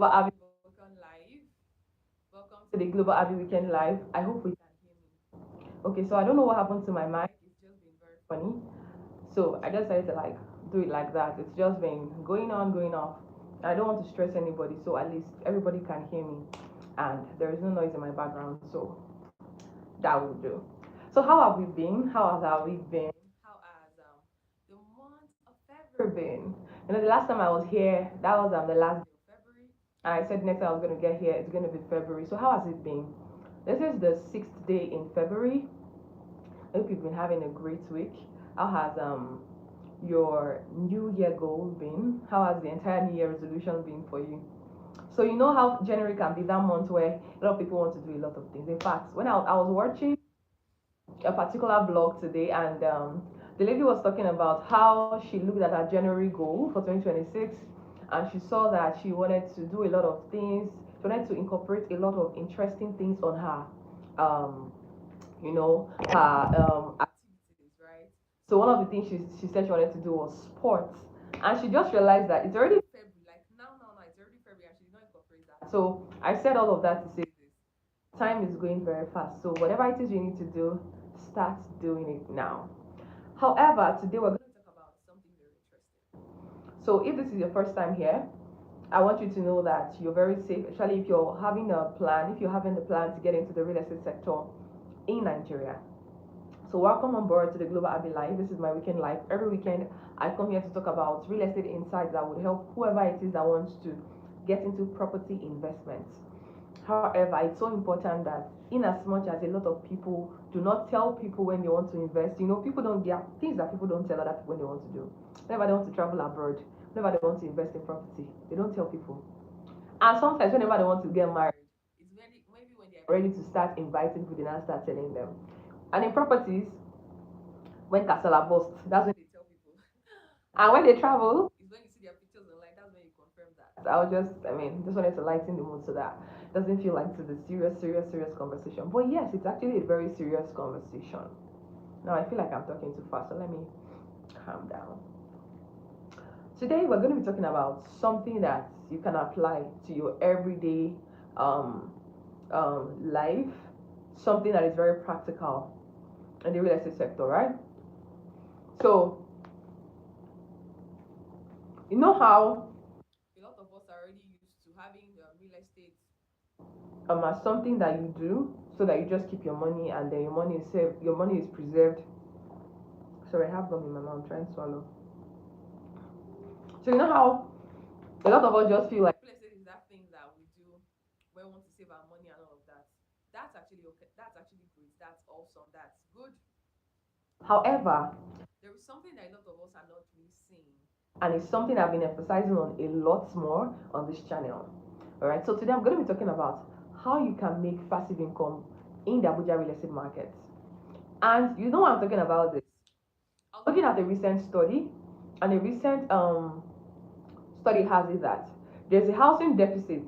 Global Abby Weekend Live. Welcome to the Global Abby Weekend Live. I hope we can hear me. Okay, so I don't know what happened to my mic. It's just been very funny. So I just decided to do it like that. It's just been going on, going off. I don't want to stress anybody, so at least everybody can hear me, and there is no noise in my background. So that will do. So how have we been? How have we been? How has the month of February been? The last time I was here, that was the last day of February. And I said next time I was gonna get here, it's gonna be February. So how has it been? This is the sixth day in February. I hope you've been having a great week. How has your New Year goal been? How has the entire New Year resolution been for you? So you know how January can be that month where a lot of people want to do a lot of things. In fact, when I was watching a particular blog today, and the lady was talking about how she looked at her January goal for 2026, and she saw that she wanted to do a lot of things. She wanted to incorporate a lot of interesting things on her, activities, right? So one of the things she said she wanted to do was sports, and she just realized that it's already February. Like now, it's already February, and she did not incorporate that. So I said all of that to say this: time is going very fast. So whatever it is you need to do, start doing it now. However, today we're going to talk about something very interesting. So if this is your first time here, I want you to know that you're very safe, especially if you're having a plan, if you're having the plan to get into the real estate sector in Nigeria. So welcome on board to the Global Abbey Live. This is my weekend live. Every weekend, I come here to talk about real estate insights that would help whoever it is that wants to get into property investments. However, it's so important that in as much as a lot of people do not tell people when they want to invest, people don't there are things that people don't tell other people when they want to do. Whenever they want to travel abroad, whenever they want to invest in property, they don't tell people. And sometimes whenever they want to get married, it's maybe when they're ready to start inviting people, they now start telling them. And in properties, when Casala bust, that's when they tell people. And when they travel, is when you see their pictures online, that's when you confirm that. Just wanted to lighten the mood so that it doesn't feel like it's a serious conversation. But yes, it's actually a very serious conversation. Now I feel like I'm talking too fast, so let me calm down. Today we're going to be talking about something that you can apply to your everyday um, life, something that is very practical in the real estate sector, right? So you know how a lot of us are already used to having real estate as something that you do so that you just keep your money and then your money is saved, your money is preserved. Sorry, I have gum in my mouth, I'm trying to swallow. So you know how a lot of us just feel like real estate is that thing that we do when we want to save our money and all of that. That's actually okay. That's actually great. That's awesome. That's good. However, there is something that a lot of us are not really seeing, and it's something I've been emphasizing on a lot more on this channel. All right, so today I'm going to be talking about how you can make passive income in the Abuja real estate market. And you know what I'm talking about this. I was looking at a recent study, and a recent study has it that there's a housing deficit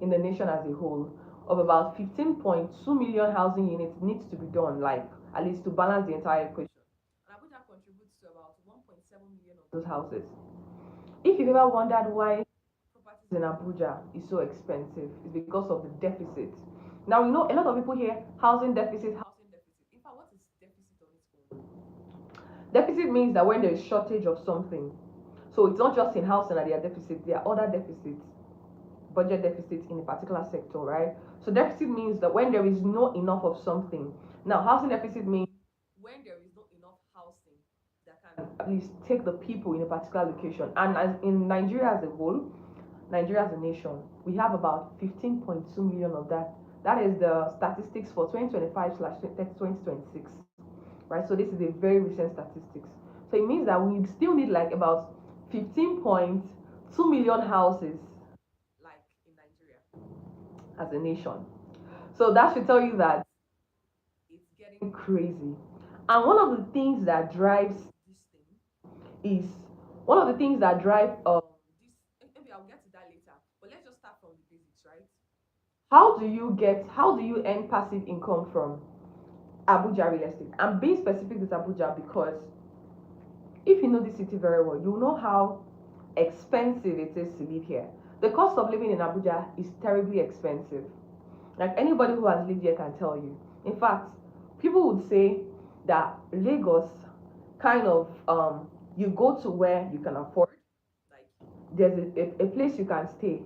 in the nation as a whole of about 15.2 million housing units needs to be done, like at least to balance the entire equation. And Abuja contributes to about 1.7 million of those houses. If you've ever wondered why properties in Abuja is so expensive, it's because of the deficit. Now, you know, a lot of people hear housing deficit, housing deficit. In fact, what is deficit on its own? Deficit means that when there is shortage of something, so it's not just in housing that there are deficits, there are other deficits, budget deficits in a particular sector, right? So deficit means that when there is no enough of something. Now, housing deficit means when there is not enough housing that can at least take the people in a particular location. And as in Nigeria as a whole, Nigeria as a nation, we have about 15.2 million of that. That is the statistics for 2025/2026, right? So this is a very recent statistics. So it means that we still need like about 15.2 million houses, like in Nigeria as a nation. So that should tell you that it's getting crazy. And one of the things that drives this thing is one of the things that drive this. Maybe I'll get to that later. But let's just start from the basics, right? How do you earn passive income from Abuja real estate? I'm being specific with Abuja because if you know the city very well, you know how expensive it is to live here. The cost of living in Abuja is terribly expensive. Like anybody who has lived here can tell you. In fact, people would say that Lagos kind of you go to where you can afford. Like there's a place you can stay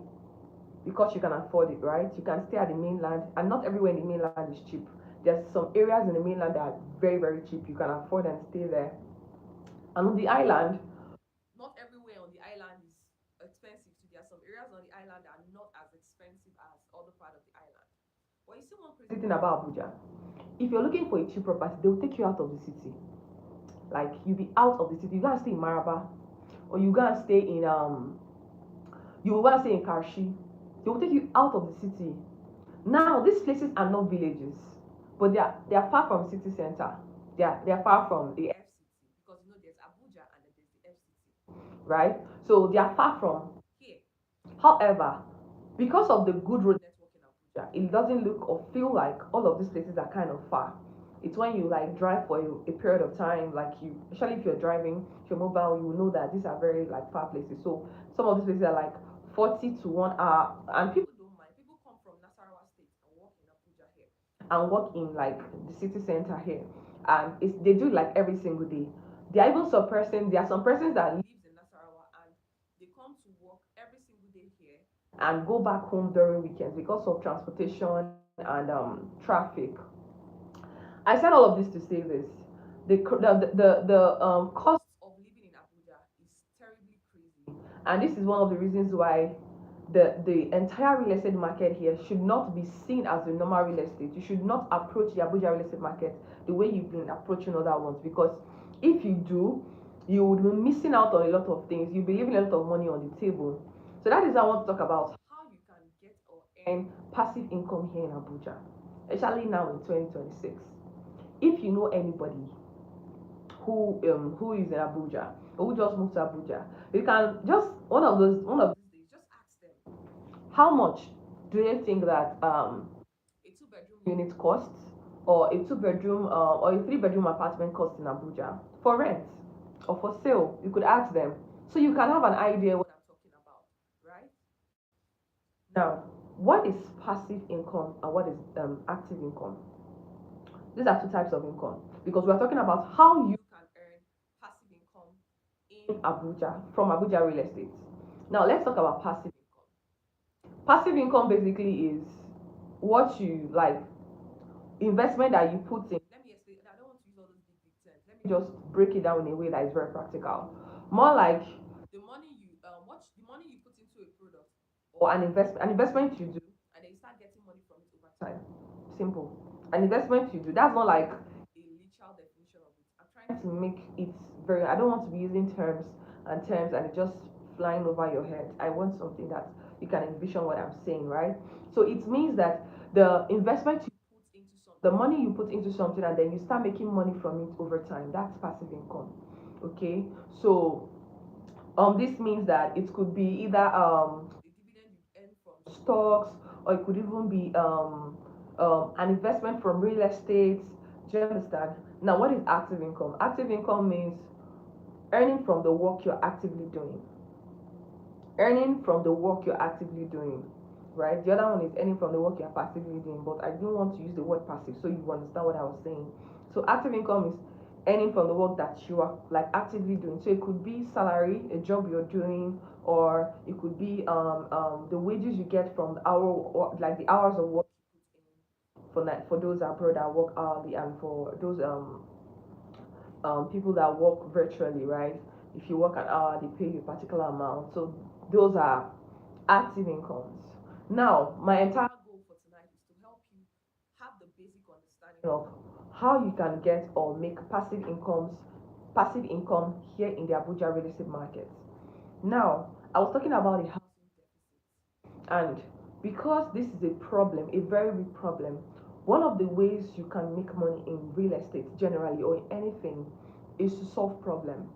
because you can afford it, right? You can stay at the mainland, and not everywhere in the mainland is cheap. There's some areas in the mainland that are very, very cheap. You can afford and stay there. And on the island, not everywhere on the island is expensive. So there are some areas on the island that are not as expensive as other part of the island. But you see one crazy thing about Abuja. If you're looking for a cheap property, they'll take you out of the city. Like you'll be out of the city. You gotta stay in Maraba, or you gotta stay in you gotta stay in Karshi. They will take you out of the city. Now these places are not villages, but they are far from city center. They are far from the FCT because you know there's Abuja and then there's the FCT, right? So they are far from here. However, because of the good road network in Abuja, it doesn't look or feel like all of these places are kind of far. It's when you like drive for a period of time, like you, especially if you're driving, if you're mobile, you will know that these are very like far places. So some of these places are like 40 to 1 hour, and people don't mind. People come from Nasarawa State and work in Abuja here, and work in like the city center here, and they do it like every single day. There are even some persons. There are some persons that lives in Nasarawa and they come to work every single day here and go back home during weekends because of transportation and traffic. I said all of this to say this: the cost of living in Abuja is terribly crazy, and this is one of the reasons why the entire real estate market here should not be seen as the normal real estate. You should not approach the Abuja real estate market the way you've been approaching other ones, because if you do, you would be missing out on a lot of things. You'll be leaving a lot of money on the table. So that is what I want to talk about: how you can get or earn passive income here in Abuja, especially now in 2026. If you know anybody who is in Abuja or who just moved to Abuja, you can just one of these days just ask them how much do they think that a two-bedroom unit costs, or a two-bedroom or a three-bedroom apartment costs in Abuja for rent or for sale. You could ask them so you can have an idea what I'm talking about, right? Now, what is passive income and what is active income? These are two types of income, because we're talking about how you can earn passive income in Abuja from Abuja real estate. Now, let's talk about passive income. Passive income basically is what you like, investment that you put in. Let me explain. I don't want to use all those big terms. Let me just break it down in a way that is very practical. More like the money you the money you put into a product, or an investment you do, and then you start getting money from it over time. Simple. An investment you do. That's not like a literal definition of it. I'm trying to make it very. I don't want to be using terms and it just flying over your head. I want something that you can envision what I'm saying, right? So it means that the investment you put into something, the money you put into something, and then you start making money from it over time. That's passive income. Okay, so this means that it could be either the dividend you earn from stocks, or it could even be an investment from real estate. Do you understand? Now, what is active income? Active income means earning from the work you're actively doing. Earning from the work you're actively doing, right? The other one is earning from the work you're passively doing, but I don't want to use the word passive so you understand what I was saying. So active income is earning from the work that you are like actively doing. So it could be salary, a job you're doing, or it could be the wages you get from the hour, or like the hours of work you put in for those abroad that work hourly, and for those people that work virtually, right? If you work an hour, they pay you a particular amount. So those are active incomes. Now, my entire goal for tonight is to help you have the basic understanding of how you can get or make passive income here in the Abuja real estate market. Now, I was talking about the housing deficit, and because this is a problem, a very big problem, one of the ways you can make money in real estate generally, or in anything, is to solve problem.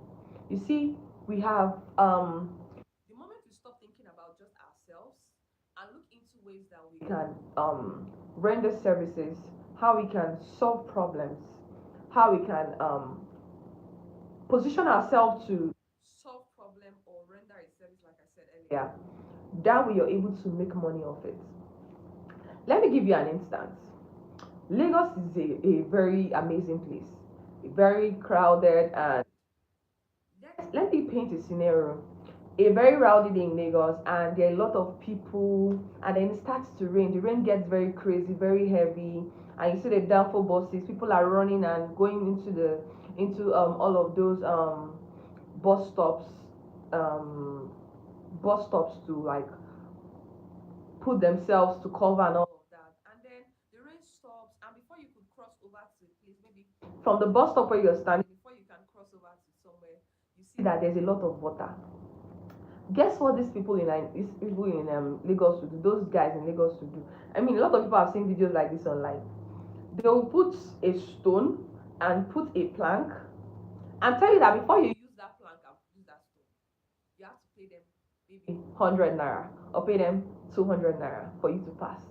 You see, we have the moment we stop thinking about just ourselves and look into ways that we can render services, how we can solve problems, how we can position ourselves to solve problem or render a service, like I said earlier, That way you're able to make money off it. Let me give you an instance. Lagos is a very amazing place, very crowded, and let me paint a scenario. A very rowdy day in Lagos, and there are a lot of people, and then it starts to rain. The rain gets very crazy, very heavy, and you see the downfall buses. People are running and going into all of those bus stops, um bus stops to like put themselves to cover and all of that. And then the rain stops, and before you could cross over to a place, maybe from the bus stop where you're standing, before you can cross over to somewhere, you see that there's a lot of water. Guess what these people in Lagos would do? Those guys in Lagos would do. I mean, a lot of people have seen videos like this online. They will put a stone and put a plank and tell you that before you use that plank and use that stone, you have to pay them maybe 100 naira or pay them 200 naira for you to pass.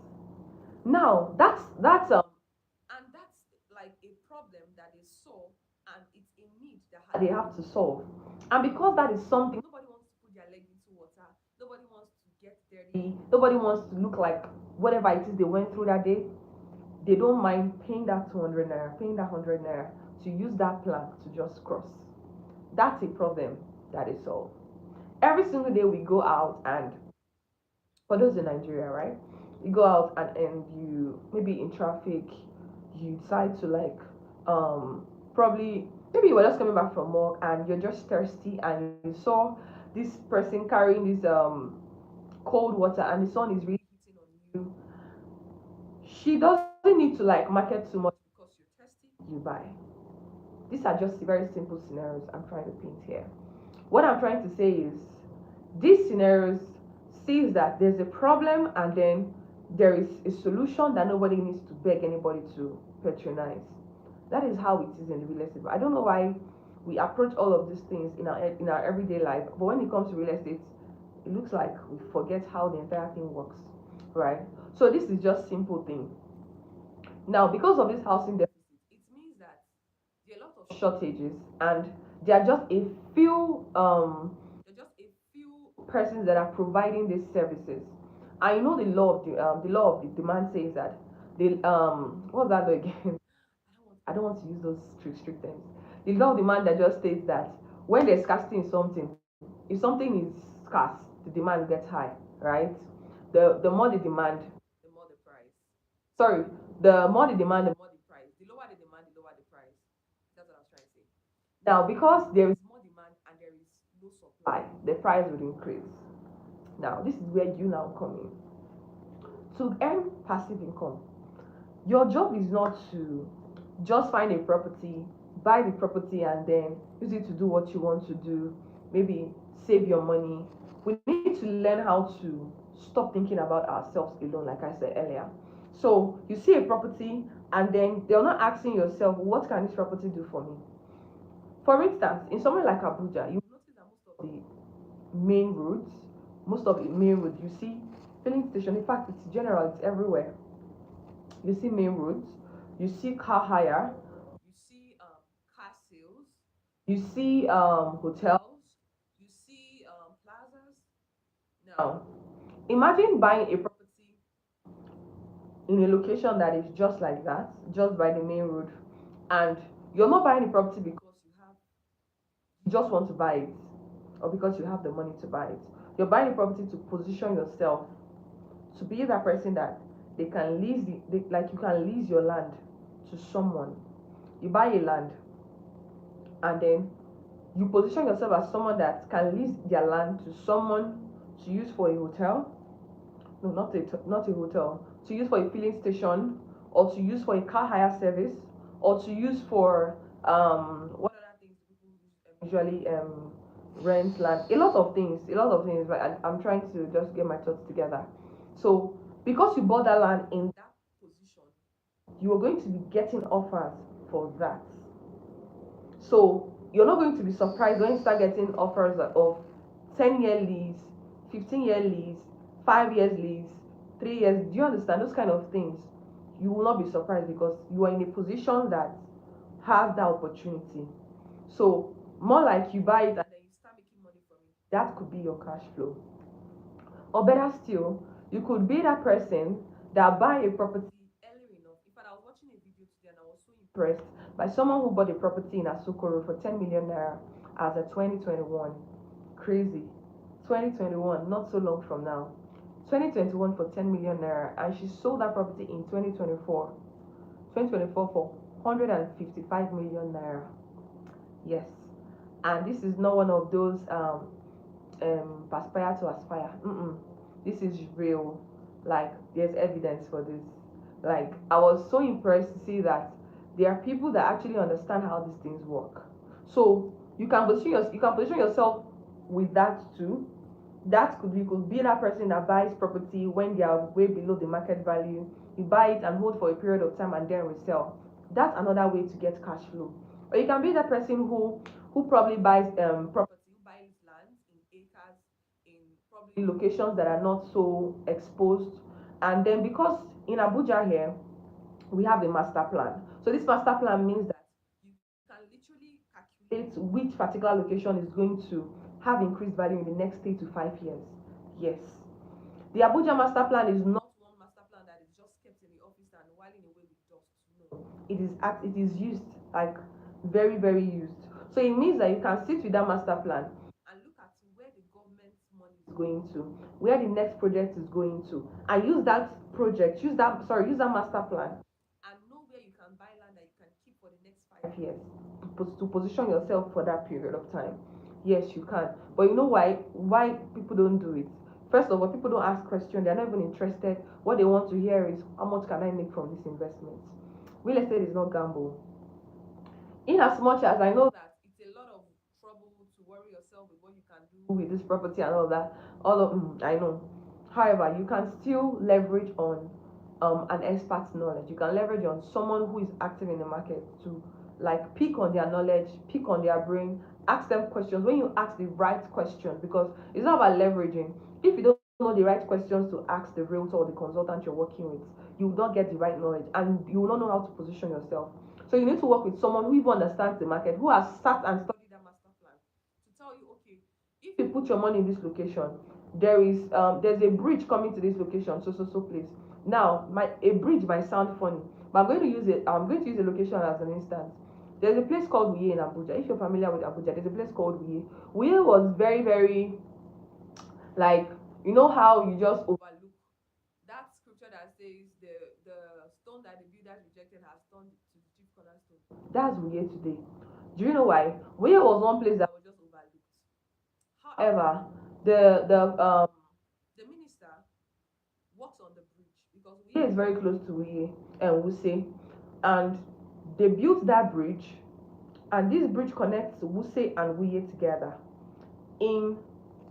Now that's like a problem that they solve, and it's a need that they have to solve. And because that is something, nobody wants to put their leg into water, nobody wants to get dirty, nobody wants to look like whatever it is they went through that day. They don't mind paying that 200 naira, paying that 100 naira to use that plank to just cross. That's a problem that is solved. Every single day we go out, and for those in Nigeria, right? You go out, and you maybe in traffic, you decide to like probably maybe you were just coming back from work and you're just thirsty, and you saw this person carrying this cold water, and the sun is really hitting on you. She doesn't need to like market too much because you're thirsty, you buy. These are just very simple scenarios I'm trying to paint here. What I'm trying to say is these scenarios sees that there's a problem, and then there is a solution that nobody needs to beg anybody to patronize. That is how it is in the real estate. I don't know why we approach all of these things in our everyday life, but when it comes to real estate, it looks like we forget how the entire thing works, right? So this is just simple thing. Now, because of this housing deficit, it means that there are a lot of shortages, and there are just a few persons that are providing these services. I know the law of the demand says that the what's that again? I don't want to use those strict terms. The law of demand that just states that when there's scarcity in something, if something is scarce, the demand gets high, right? The more the demand, the more the price. Sorry, the more the demand, the more the price. The lower the demand, the lower the price. That's what I was trying to say. Now, because there is more demand and there is no supply, the price will increase. Now, this is where you now come in. To earn passive income, your job is not to just find a property, buy the property, and then use it to do what you want to do, maybe save your money. We need to learn how to stop thinking about ourselves alone, like I said earlier. So you see a property, and then you're not asking yourself, what can this property do for me? For instance, in somewhere like Abuja, you notice that most of the main roads, you see filling station. In fact, it's general, it's everywhere. You see main roads, you see car hire, you see car sales, you see hotels, you see plazas. Now, imagine buying a property in a location that is just like that, just by the main road, and you're not buying the property because you just want to buy it, or because you have the money to buy it. You're buying a property to position yourself to be that person that they can like you can lease your land to someone. You buy a land, and then you position yourself as someone that can lease their land to someone to use for a hotel. No, not a hotel. To use for a filling station, or to use for a car hire service, or to use for what other things people usually rent land. A lot of things. But I'm trying to just get my thoughts together. So because you bought that land in that position, you are going to be getting offers for that. So you're not going to be surprised when you start getting offers of 10-year lease, 15-year lease, 5 years lease, 3 years. Do you understand those kind of things? You will not be surprised because you are in a position that has that opportunity. So more like you buy it and then you start making money from it. That could be your cash flow. Or better still, you could be that person that buy a property early enough. In fact, I was watching a video today and I was so impressed by someone who bought a property in Asokoro for 10 million naira as a 2021. Crazy. 2021, not so long from now. 2021 for 10 million naira, and she sold that property in 2024. 2024 for 155 million naira. Yes. And this is not one of those aspire to aspire. This is real. Like, there's evidence for this. Like, I was so impressed to see that there are people that actually understand how these things work. So you can position yourself with that too. That could, you could be that person that buys property when they are way below the market value. You buy it and hold for a period of time and then resell. That's another way to get cash flow. Or you can be that person who probably buys property, who buys land in acres, in probably locations that are not so exposed. And then, because in Abuja here we have a master plan, so this master plan means that you can literally calculate which particular location is going to have increased value in the next 3 to 5 years. Yes, the Abuja master plan is not one master plan that is just kept in the office and whiling away with dust. No, it is used, like very used. So it means that you can sit with that master plan and look at where the government's money is going to, where the next project is going to, and use that project, use that master plan, and know where you can buy land that you can keep for the next 5 years to position yourself for that period of time. Yes, you can. But you know why people don't do it? First of all, people don't ask questions. They're not even interested. What they want to hear is, how much can I make from this investment? Real estate is not gamble. In as much as I know that it's a lot of trouble to worry yourself with what you can do with this property and all that, I know. However, you can still leverage on an expert's knowledge. You can leverage on someone who is active in the market to, like, pick on their knowledge, pick on their brain, ask them questions. When you ask the right question, because it's not about leveraging. If you don't know the right questions to ask the realtor or the consultant you're working with, you will not get the right knowledge and you will not know how to position yourself. So you need to work with someone who even understands the market, who has sat and studied that master plan to tell you, okay, if you put your money in this location, there's a bridge coming to this location, so place. Now, a bridge might sound funny, but I'm going to use a location as an instance. There's a place called Wuye in Abuja. If you're familiar with Abuja, there's a place called Wuye. Wuye was very, like, you know how you just overlook that scripture that says the stone that the builders rejected has turned to the chief cornerstone. That's Wuye today. Do you know why? Wuye was one place that was just overlooked. However, the minister works on the bridge because Wuye is very close to Wuye and Wuse, and they built that bridge, and this bridge connects Wuse and Wuye together in,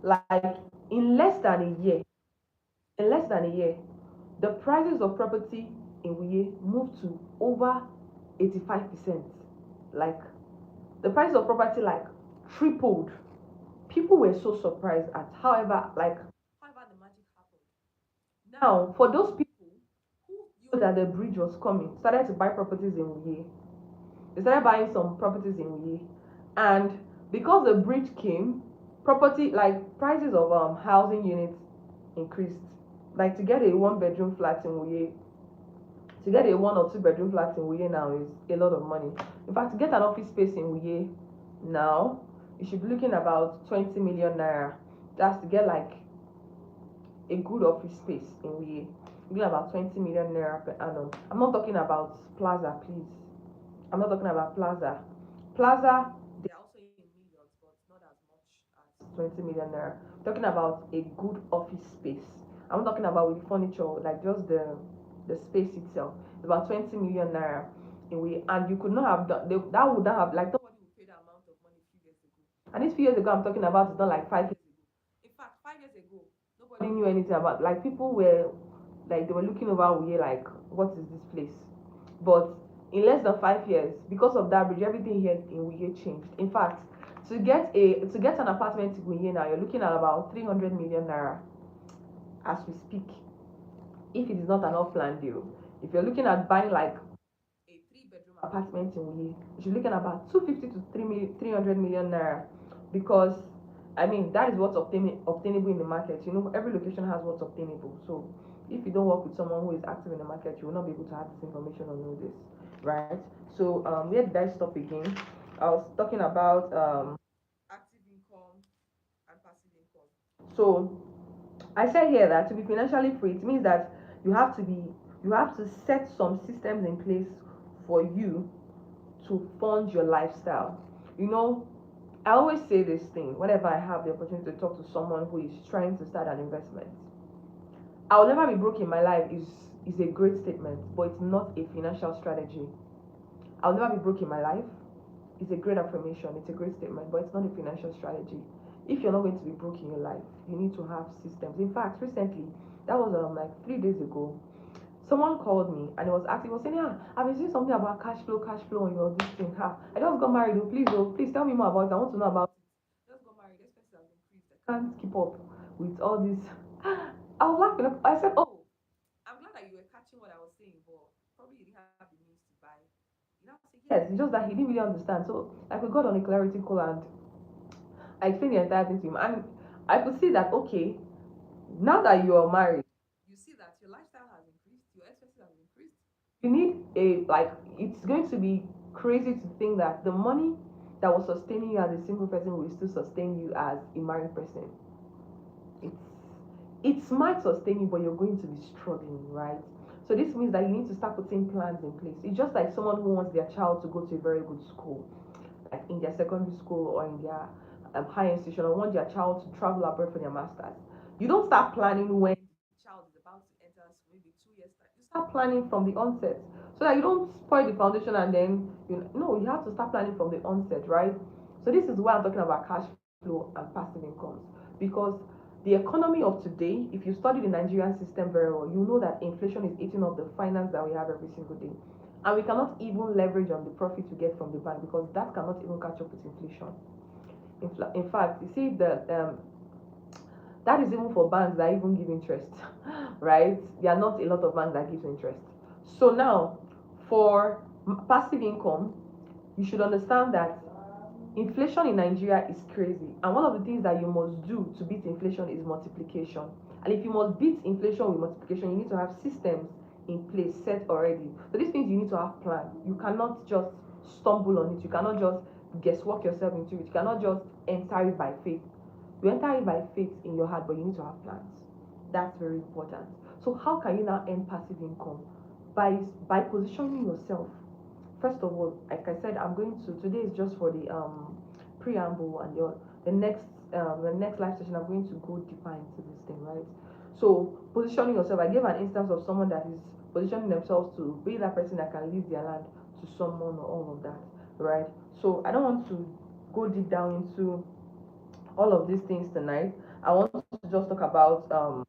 like, in less than a year. In less than a year, the prices of property in Wuye moved to over 85%. Like, the price of property, like, tripled. People were so surprised at however the magic happened. Now, for those people who knew that the bridge was coming, started to buy properties in Wuye. They started buying some properties in Wuye, and because the bridge came, property, like, prices of housing units increased. Like, to get a 1 bedroom flat in Wuye, to get a 1 or 2 bedroom flat in Wuye now is a lot of money. In fact, to get an office space in Wuye now, you should be looking about 20 million naira. That's to get, like, a good office space in Wuye. You're about 20 million naira per annum. I'm not talking about Plaza, please. I'm not talking about Plaza. Plaza, they are also in millions, but not as much as 20 million naira. I'm talking about a good office space. I'm not talking about with furniture, like just the space itself. It's about 20 million naira in Wuye, and you could not have done that. Would not have, like, nobody would pay that amount of money a few years ago. And this few years ago I'm talking about is not like 5 years ago. In fact, 5 years ago, nobody knew anything about, like, people were, like, they were looking over Wuye like, what is this place? But in less than 5 years, because of that bridge, everything here in Wuye changed. In fact, to get an apartment in Wuye now, you're looking at about 300 million naira as we speak. If it is not an off-land deal, if you're looking at buying, like, a 3 bedroom apartment in Wuye, you're looking at about 250 to 300 million naira, because I mean, that is what's obtainable in the market. You know, every location has what's obtainable. So if you don't work with someone who is active in the market, you will not be able to have this information or know this, right? So where did I stop again? I was talking about active income and passive income. So I said here that to be financially free, it means that you have to be you have to set some systems in place for you to fund your lifestyle. You know, I always say this thing whenever I have the opportunity to talk to someone who is trying to start an investment. I'll never be broke in my life is a great statement, but it's not a financial strategy. I'll never be broke in my life is a great affirmation, it's a great statement, but it's not a financial strategy. If you're not going to be broke in your life, you need to have systems. In fact, recently, that was like 3 days ago, someone called me and it was asking, was saying, yeah, I've been seeing something about cash flow on your this thing. I just got married, please tell me more about it. I want to know about it. Just got married, expenses have increased. I can't keep up with all this. I was laughing. I said, oh, I'm glad that you were catching what I was saying, but probably you didn't have the means to buy. You know, say yes, it's just that he didn't really understand. So like we got on a clarity call and I explained the entire thing to him, and I could see that okay, now that you are married, you see that your lifestyle has increased, your expenses have increased. You need a like it's going to be crazy to think that the money that was sustaining you as a single person will still sustain you as a married person. It's it might sustain you, but you're going to be struggling, right? So this means that you need to start putting plans in place. It's just like someone who wants their child to go to a very good school, like in their secondary school or in their higher institution, or want their child to travel abroad for their masters. You don't start planning when the child is about to enter maybe 2 years time. You start planning from the onset so that you don't spoil the foundation and then you have to start planning from the onset, right? So this is why I'm talking about cash flow and passive incomes, because the economy of today, if you study the Nigerian system very well, you know that inflation is eating up the finance that we have every single day. And we cannot even leverage on the profit we get from the bank because that cannot even catch up with inflation. In fact, you see that is even for banks that even give interest, right? There are not a lot of banks that give interest. So now, for passive income, you should understand that inflation in Nigeria is crazy, and one of the things that you must do to beat inflation is multiplication. And if you must beat inflation with multiplication, you need to have systems in place set already. So this means you need to have plan. You cannot just stumble on it. You cannot just guesswork yourself into it. You cannot just enter it by faith. You enter it by faith in your heart, but you need to have plans. That's very important. So how can you now earn passive income? By positioning yourself. First of all, like I said, I'm going to today is just for the preamble, and the next live session I'm going to go deeper into this thing, right? So positioning yourself, I gave an instance of someone that is positioning themselves to be that person that can leave their land to someone or all of that, right? So I don't want to go deep down into all of these things tonight. I want to just talk about the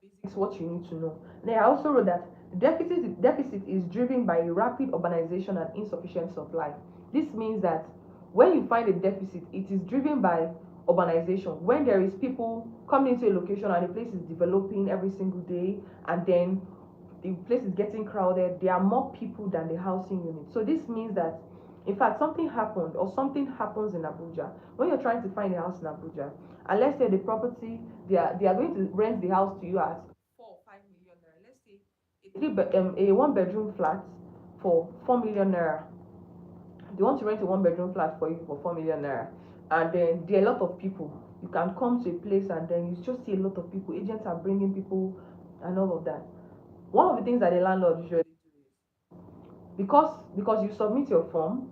basics, what you need to know. Then I also wrote that deficit is driven by rapid urbanization and insufficient supply. This means that when you find a deficit, it is driven by urbanization. When there is people coming into a location and the place is developing every single day, and then the place is getting crowded, there are more people than the housing unit. So this means that in fact something happened or something happens in Abuja when you're trying to find a house in Abuja, and let's say the property they are going to rent the house to you at 4 or 5 million naira. Let's say a one bedroom flat for 4 million naira. They want to rent a one bedroom flat for you for 4 million naira, and then there are a lot of people. You can come to a place and then you just see a lot of people. Agents are bringing people and all of that. One of the things that the landlord usually do is because you submit your form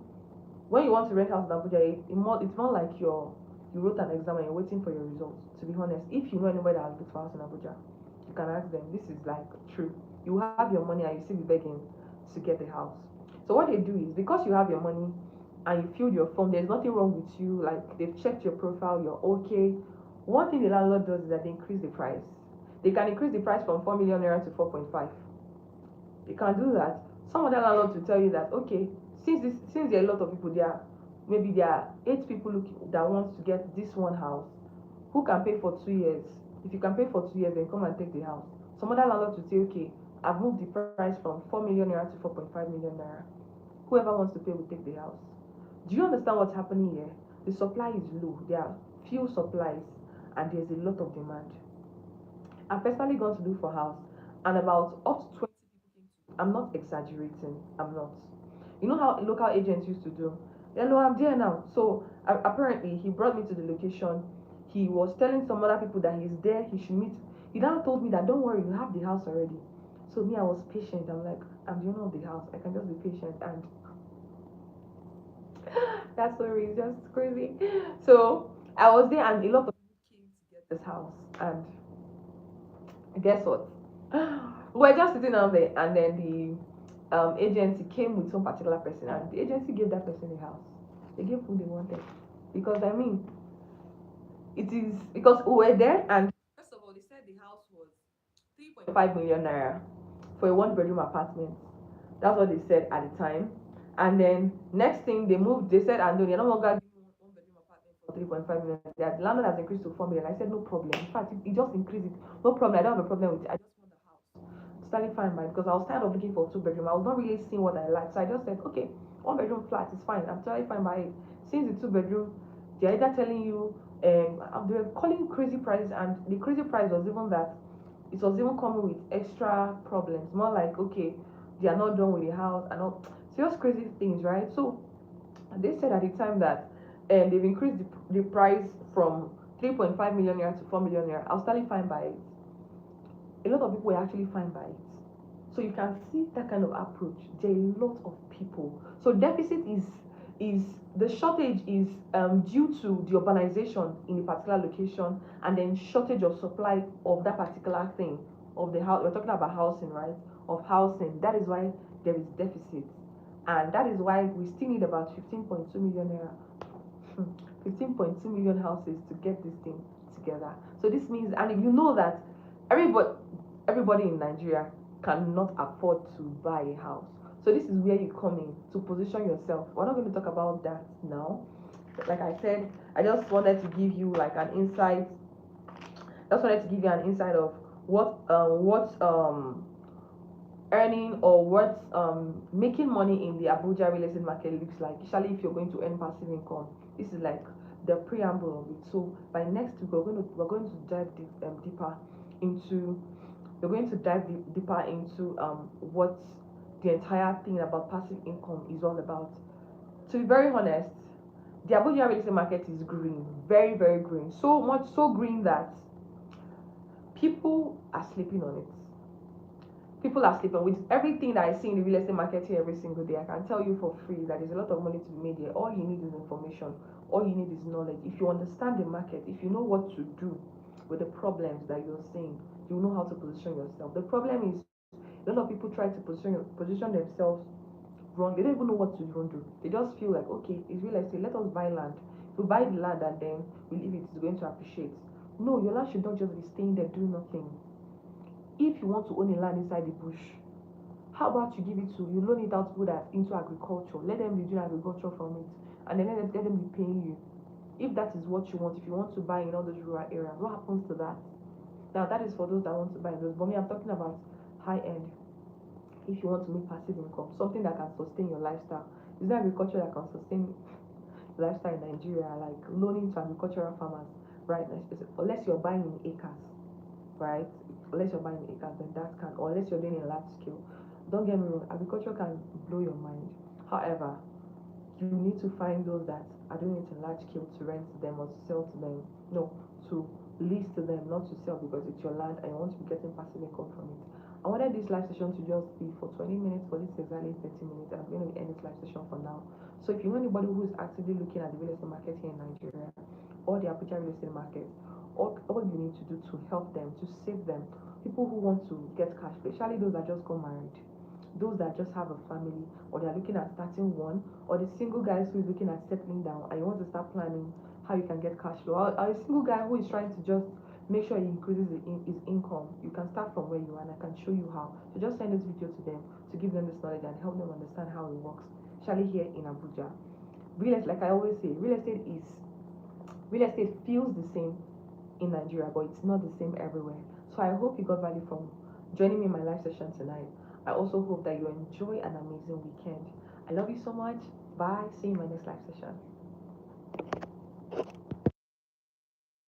when you want to rent house in Abuja, it's more like you wrote an exam and you're waiting for your results. To be honest, if you know anybody that has looked for house in Abuja, you can ask them. This is like true. You have your money and you still be begging to get the house. So what they do is because you have your money and you filled your form, there's nothing wrong with you. Like they've checked your profile, you're okay. One thing the landlord does is that they increase the price. They can increase the price from 4 million naira to 4.5. You can do that. Some other landlords will tell you that okay, since there are a lot of people there, maybe there are 8 people that wants to get this one house, who can pay for 2 years. If you can pay for 2 years, then come and take the house. Some other landlords will say, okay, I've moved the price from 4 million naira to 4.5 million naira. Whoever wants to pay will take the house. Do you understand what's happening here? The supply is low. There are few supplies and there's a lot of demand. I've personally gone to look for house, and about up to 20 people came to. I'm not exaggerating. I'm not. You know how local agents used to do? Hello, I'm there now. So apparently, he brought me to the location. He was telling some other people that he's there. He should meet. He now told me that don't worry, you have the house already. So me, I was patient. I'm like, I'm the owner of the house. I can just be patient. And that story is just crazy. So I was there, and a lot of people came to get this house. And guess what? We were just sitting down there, and then the agency came with some particular person, and the agency gave that person a house. They gave who they wanted, because I mean, it is because we were there, and first of all, they said the house was 3.5 million naira for a one-bedroom apartment. That's what they said at the time. And then next thing they moved, they said, and they're no longer giving one-bedroom apartment for 3.5 million. The landlord has increased to 4 million. I said no problem. In fact, it just increased it. No problem. I don't have a problem with it. I just want the house. Totally fine by it, because I was tired of looking for a two-bedroom. I was not really seeing what I liked. So I just said, okay, one-bedroom flat is fine. I'm totally fine by it. Since the two-bedroom, they're either telling you they were calling crazy prices, and the crazy price was even that it was even coming with extra problems. More like, okay, they are not done with the house and all serious crazy things, right? So they said at the time that they've increased the price from 3.5 million naira to 4 million naira. I was totally fine by it. A lot of people were actually fine by it. So you can see that kind of approach. There are a lot of people. So deficit is the shortage is due to the urbanization in a particular location, and then shortage of supply of that particular thing, of the house. We're talking about housing, right? Of housing. That is why there is deficit, and that is why we still need about 15.2 million naira 15.2 million houses to get this thing together. So this means, and if you know that everybody everybody in Nigeria cannot afford to buy a house. So this is where you come in to position yourself. We're not going to talk about that now. Like I said, I just wanted to give you like an insight. Just wanted to give you an insight of what earning or what making money in the Abuja real estate market looks like, especially if you're going to earn passive income. This is like the preamble of it. So by next week we're going to dive deeper into we're going to dive deeper into what the entire thing about passive income is all about. To be very honest, the Abuja real estate market is green, very very green, so much so green that people are sleeping on it. People are sleeping with everything that I see in the real estate market here every single day. I can tell you for free that there's a lot of money to be made here. All you need is information. All you need is knowledge. If you understand the market, if you know what to do with the problems that you're seeing, you know how to position yourself. The problem is a lot of people try to position themselves wrong. They don't even know what to even do. They just feel like, okay, it's real estate. Let us buy land. If we buy the land and then we leave it, it's going to appreciate. No, your land should not just be staying there doing nothing. If you want to own a land inside the bush, how about you give it to you loan it out to people that into agriculture, let them be doing agriculture from it, and then let them be paying you. If that is what you want, if you want to buy in all those rural areas, what happens to that? Now that is for those that want to buy those, but me, I'm talking about high end. If you want to make passive income, something that can sustain your lifestyle. Is there agriculture that can sustain lifestyle in Nigeria, like loaning to agricultural farmers, right? Unless you're buying in acres, right? Unless you're buying acres, then that can, or unless you're doing it in large scale. Don't get me wrong, agriculture can blow your mind. However, you need to find those that are doing it in large scale to rent to them or to sell to them. No, to lease to them, not to sell, because it's your land and you want to be getting passive income from it. I wanted this live session to just be for 20 minutes, for this exactly 30 minutes. I'm going to end this live session for now. So if you know anybody who is actively looking at the real estate market here in Nigeria or the Abuja real estate market, all you need to do to help them, to save them, people who want to get cash, especially those that just got married, those that just have a family, or they're looking at starting one, or the single guys who is looking at settling down and you want to start planning how you can get cash flow, or a single guy who is trying to just make sure he increases his income. You can start from where you are, and I can show you how. So just send this video to them to give them this knowledge and help them understand how it works, especially here in Abuja. Real estate, like I always say, real estate feels the same in Nigeria, but it's not the same everywhere. So I hope you got value from joining me in my live session tonight. I also hope that you enjoy an amazing weekend. I love you so much. Bye. See you in my next live session.